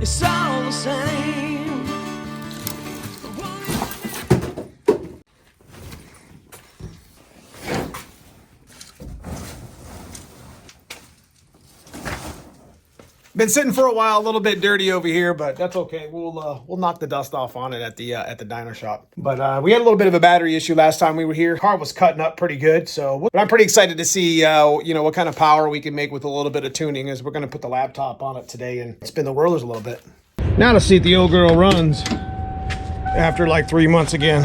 it's all the same. Been sitting for a while, a little bit dirty over here, but that's okay. We'll knock the dust off on it at the dyno shop. But we had a little bit of a battery issue last time we were here. Car was cutting up pretty good, so but I'm pretty excited to see you know, what kind of power we can make with a little bit of tuning. As we're going to put the laptop on it today and spin the whirlers a little bit. Now to see if the old girl runs after like 3 months again.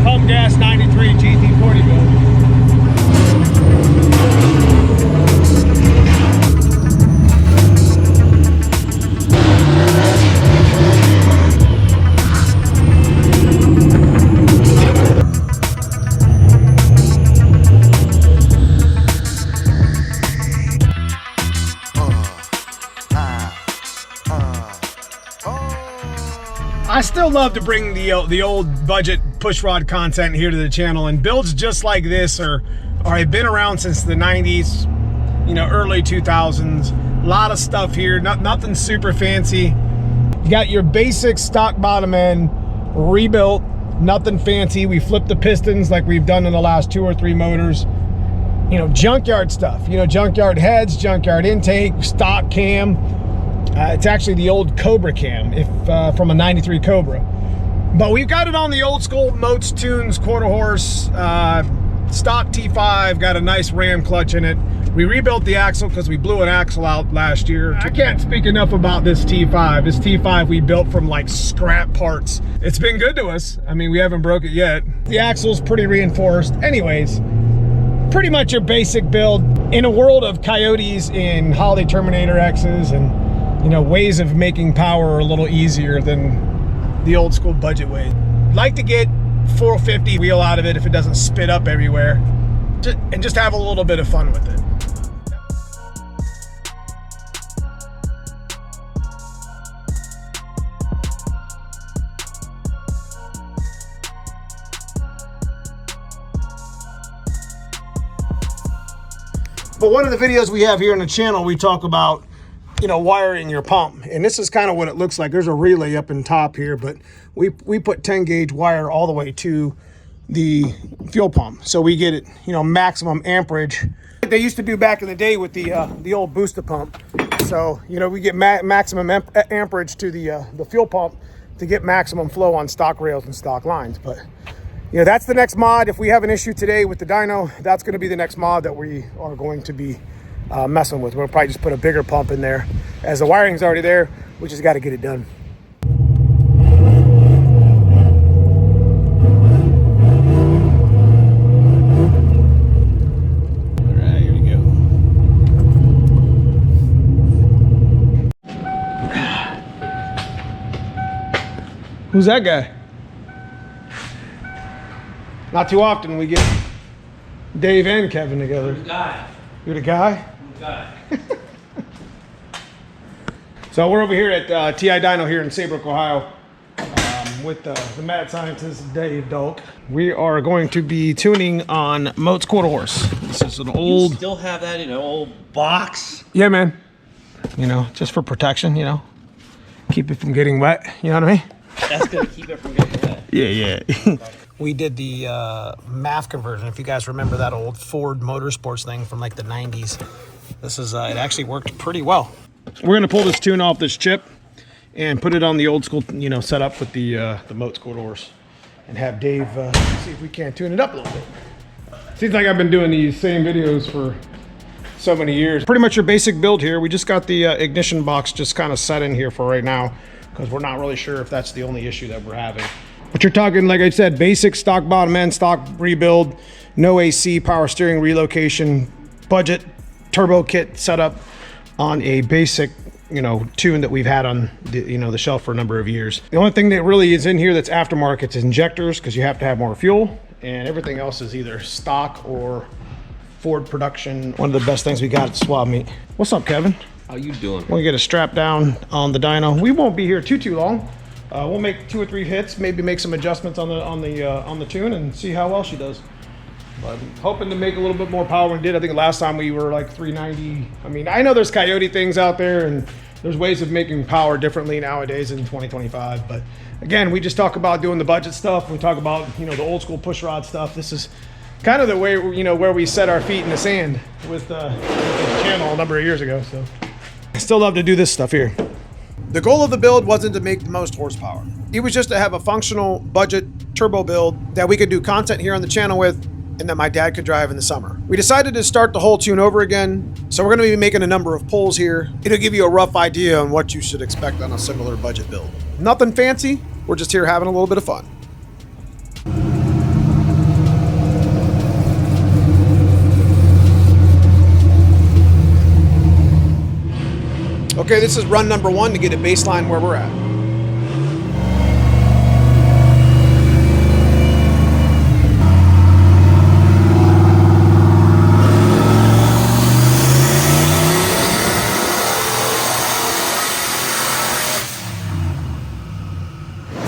Home gas 93 GT40 build. I still love to bring the old budget pushrod content here to the channel, and builds just like this have been around since the 90s, you know, early 2000s. A lot of stuff here, nothing super fancy. You got your basic stock bottom end, rebuilt, nothing fancy. We flipped the pistons like we've done in the last 2 or 3 motors. You know, junkyard stuff, you know, junkyard heads, junkyard intake, stock cam. It's actually the old Cobra cam, from a 93 Cobra. But we've got it on the old school Moats Tunes quarter horse, stock T5, got a nice ram clutch in it. We rebuilt the axle because we blew an axle out last year. I can't speak enough about this T5. This T5 we built from like scrap parts. It's been good to us. I mean, we haven't broke it yet. The axle's pretty reinforced. Anyways, pretty much your basic build in a world of Coyotes and Holly Terminator X's, and you know, ways of making power a little easier than the old school budget way. Like to get 450 wheel out of it if it doesn't spit up everywhere, and just have a little bit of fun with it. But one of the videos we have here on the channel, we talk about, you know, wiring your pump, and this is kind of what it looks like. There's a relay up in top here, but we put 10 gauge wire all the way to the fuel pump, so we get it, you know, maximum amperage like they used to do back in the day with the old booster pump. So you know, we get maximum amperage to the fuel pump to get maximum flow on stock rails and stock lines. But you know, that's the next mod. If we have an issue today with the dyno, that's going to be the next mod that we are going to be messing with. We'll probably just put a bigger pump in there. As the wiring's already there, we just got to get it done. All right, here we go. Who's that guy? Not too often we get Dave and Kevin together. The guy. You're the guy? So we're over here at TI Dyno here in Saybrook, Ohio, with the mad scientist Dave Dolk. We are going to be tuning on Moats quarter horse. This is an old. You still have that in an old box? Yeah, man. You know, just for protection. You know, keep it from getting wet. You know what I mean? That's gonna keep it from getting wet. Yeah. We did the MAF conversion. If you guys remember that old Ford Motorsports thing from like the 90s, this is it actually worked pretty well. We're gonna pull this tune off this chip and put it on the old school, you know, setup with the Moats quarter horse, and have Dave see if we can't tune it up a little bit. Seems like I've been doing these same videos for so many years. Pretty much your basic build here. We just got the ignition box just kind of set in here for right now, because we're not really sure if that's the only issue that we're having. But you're talking, like I said, basic stock bottom end, stock rebuild, no AC, power steering relocation, budget turbo kit setup on a basic, you know, tune that we've had on the, you know, the shelf for a number of years. The only thing that really is in here that's aftermarket is injectors, because you have to have more fuel, and everything else is either stock or Ford production. One of the best things we got at Swap Meet. What's up, Kevin? How you doing? We'll get a strap down on the dyno. We won't be here too long. We'll make 2 or 3 hits, maybe make some adjustments on the tune, and see how well she does. But hoping to make a little bit more power than we did. I think last time we were like 390. I mean, I know there's coyote things out there and there's ways of making power differently nowadays in 2025. But again, we just talk about doing the budget stuff. We talk about, you know, the old school push rod stuff. This is kind of the way, you know, where we set our feet in the sand with this channel a number of years ago. So I still love to do this stuff here. The goal of the build wasn't to make the most horsepower. It was just to have a functional budget turbo build that we could do content here on the channel with and that my dad could drive in the summer. We decided to start the whole tune over again, so we're going to be making a number of pulls here. It'll give you a rough idea on what you should expect on a similar budget build. Nothing fancy, we're just here having a little bit of fun. Okay, this is run number 1 to get a baseline where we're at.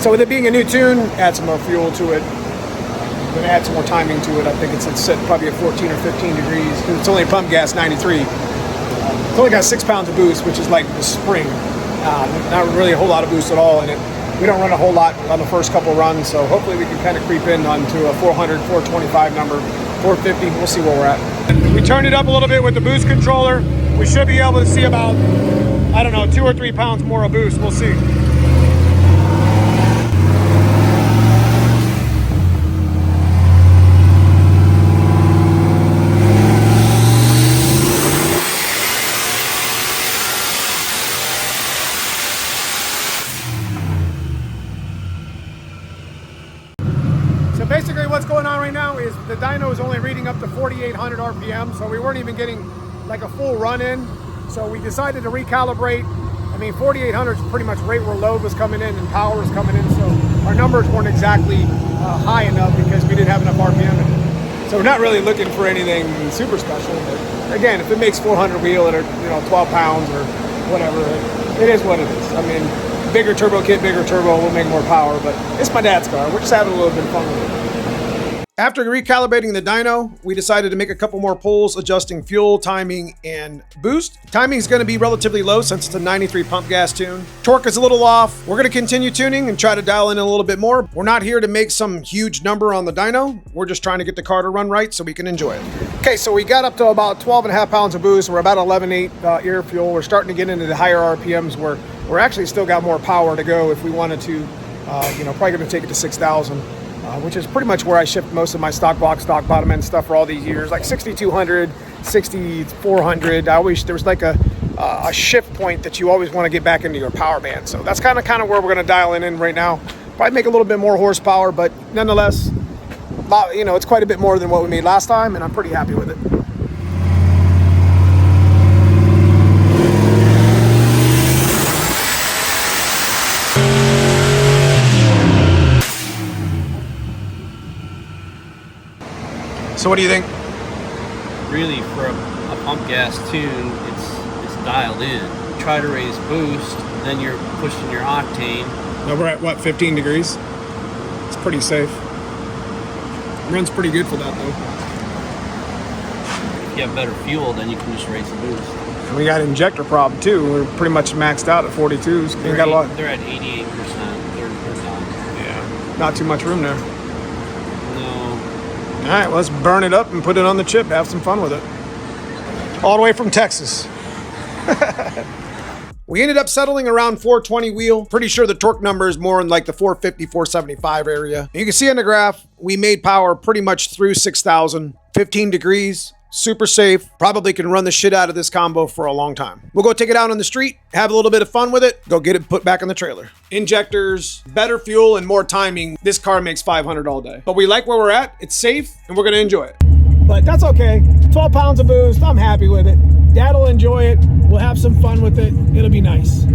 So with it being a new tune, add some more fuel to it. I'm gonna add some more timing to it. I think it's set probably at 14 or 15 degrees. It's only pump gas 93. It's only got 6 pounds of boost, which is like the spring. Not really a whole lot of boost at all in it. We don't run a whole lot on the first couple runs, so hopefully we can kind of creep in onto a 400, 425 number, 450. We'll see where we're at. We turned it up a little bit with the boost controller. We should be able to see about, I don't know, 2 or 3 pounds more of boost. We'll see. Basically what's going on right now is the dyno is only reading up to 4,800 RPM, so we weren't even getting like a full run in. So we decided to recalibrate. I mean, 4,800 is pretty much right where load was coming in and power was coming in, so our numbers weren't exactly high enough because we didn't have enough RPM in it. So we're not really looking for anything super special, but again, if it makes 400 wheel at, you know, 12 pounds or whatever, it is what it is. I mean, bigger turbo kit, bigger turbo will make more power, but it's my dad's car. We're just having a little bit of fun with it. After recalibrating the dyno, we decided to make a couple more pulls, adjusting fuel, timing, and boost. Timing is going to be relatively low since it's a 93 pump gas tune. Torque is a little off. We're going to continue tuning and try to dial in a little bit more. We're not here to make some huge number on the dyno. We're just trying to get the car to run right so we can enjoy it. Okay, so we got up to about 12.5 pounds of boost. We're about 11.8 air fuel. We're starting to get into the higher RPMs where we're actually still got more power to go if we wanted to. You know, probably going to take it to 6,000. Which is pretty much where I shipped most of my stock box, stock bottom end stuff for all these years, like 6,200, 6,400. I wish there was like a shift point that you always want to get back into your power band. So that's kind of where we're going to dial in right now. Probably make a little bit more horsepower, but nonetheless, you know, it's quite a bit more than what we made last time, and I'm pretty happy with it. So what do you think? Really, for a pump gas tune, it's dialed in. Try to raise boost, then you're pushing your octane. Now we're at what, 15 degrees? It's pretty safe. Runs pretty good for that though. If you have better fuel, then you can just raise the boost. And we got an injector problem too. We're pretty much maxed out at 42s. They're at 88%. They're done. Yeah, not too much room there. No. All right, well, let's burn it up and put it on the chip. Have some fun with it. All the way from Texas. We ended up settling around 420 wheel. Pretty sure the torque number is more in like the 450, 475 area. You can see on the graph, we made power pretty much through 6,000, 15 degrees, super safe. Probably can run the shit out of this combo for a long time. We'll go take it out on the street, have a little bit of fun with it, go get it put back in the trailer. Injectors, better fuel, and more timing. This car makes 500 all day. But we like where we're at, it's safe, and we're gonna enjoy it. But that's okay. 12 pounds of boost, I'm happy with it. Dad'll enjoy it. We'll have some fun with it. It'll be nice. I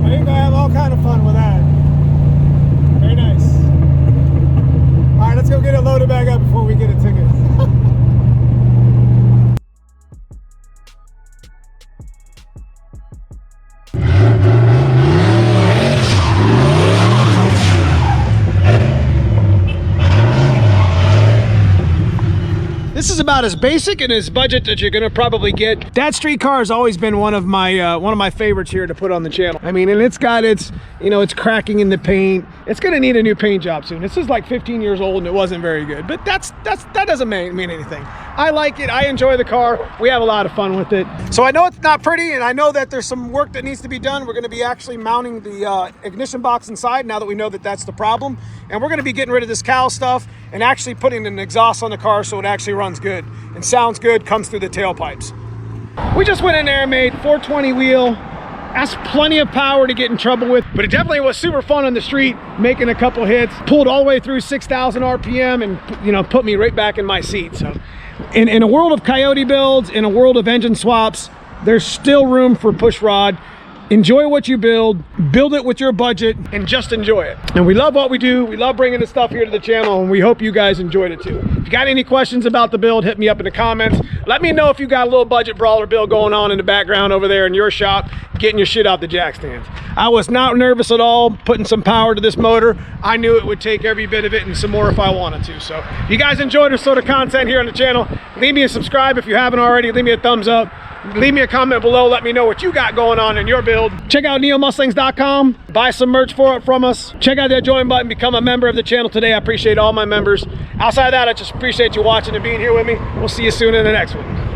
think I have all kind of fun with that. is about as basic and as budget that you're gonna probably get. That street car has always been one of my favorites here to put on the channel. I mean, and it's got its, you know, it's cracking in the paint. It's gonna need a new paint job soon. This is like 15 years old and it wasn't very good, but that doesn't mean anything. I like it, I enjoy the car. We have a lot of fun with it. So I know it's not pretty, and I know that there's some work that needs to be done. We're gonna be actually mounting the ignition box inside now that we know that that's the problem. And we're gonna be getting rid of this cowl stuff and actually putting an exhaust on the car so it actually runs good and sounds good, comes through the tailpipes. We just went in there and made 420 wheel. That's plenty of power to get in trouble with, but it definitely was super fun on the street, making a couple hits, pulled all the way through 6,000 RPM and, you know, put me right back in my seat. So in a world of coyote builds, in a world of engine swaps, there's still room for push rod. Enjoy what you build it with your budget, and just enjoy it. And we love what we do. We love bringing this stuff here to the channel, and we hope you guys enjoyed it too. If you got any questions about the build, hit me up in the comments. Let me know if you got a little budget brawler build going on in the background over there in your shop, getting your shit out the jack stands. I was not nervous at all putting some power to this motor. I knew it would take every bit of it and some more if I wanted to. So if you guys enjoyed this sort of content here on the channel, leave me a subscribe if you haven't already. Leave me a thumbs up. Leave me a comment below. Let me know what you got going on in your build. Check out neomustangs.com. Buy some merch from us. Check out that join button. Become a member of the channel today. I appreciate all my members. Outside of that, I just appreciate you watching and being here with me. We'll see you soon in the next one.